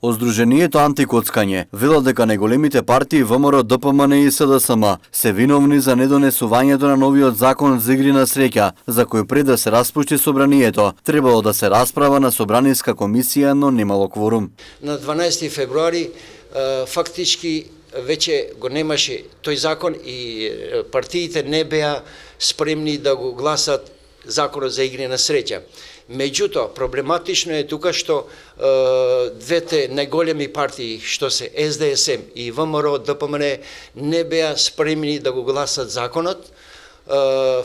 Од Сдруженијето Антикоцкање велат дека најголемите партии ВМРО, ДПМН и СДСМ се виновни за недонесувањето на новиот закон за игри на среќа, за кој пред да се распушти собранието, требало да се расправа на собраниска комисија, но немало кворум. На 12 февруари фактички веќе го немаше тој закон и партиите не беа спремни да го гласат законот за игри на среќа. Меѓутоа, проблематично е тука што двете најголеми партии, што се СДСМ и ВМРО, ДПМН, не беа спремни да го гласат законот.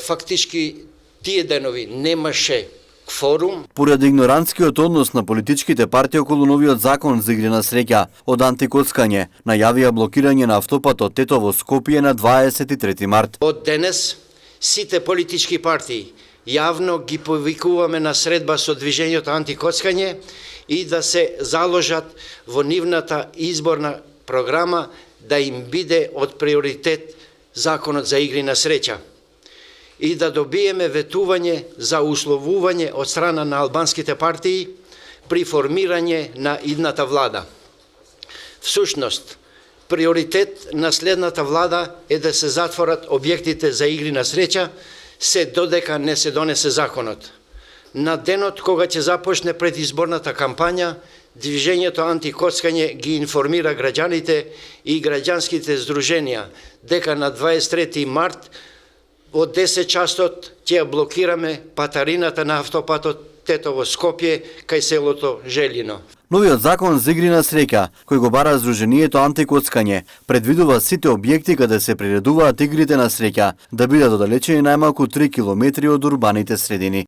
Фактички, тие денови немаше кворум. Поради игнорантскиот однос на политичките партии околу новиот закон за игри на среќа од Антикоцкање, најавија блокирање на автопатот Тетово-Скопје на 23 март. Од денес, сите политички партии јавно ги повикуваме на средба со движењето Антикоцкање и да се заложат во нивната изборна програма да им биде од приоритет законот за игри на среќа и да добиеме ветување за условување од страна на албанските партии при формирање на идната влада. Всушност, приоритет на следната влада е да се затворат објектите за игри на среќа се додека не се донесе законот. На денот кога ќе започне предизборната кампања, движењето Антикоцкање ги информира граѓаните и граѓанските здруженија дека на 23 март од 10 часот ќе блокираме патарината на автопатот Тетово-Скопје кај селото Желино. Новиот закон за игри на среќа, кој го бара Сдруженијето Антикоцкање, предвидува сите објекти каде се приредуваат игрите на среќа да бидат оддалечени најмалку 3 километри од урбаните средини.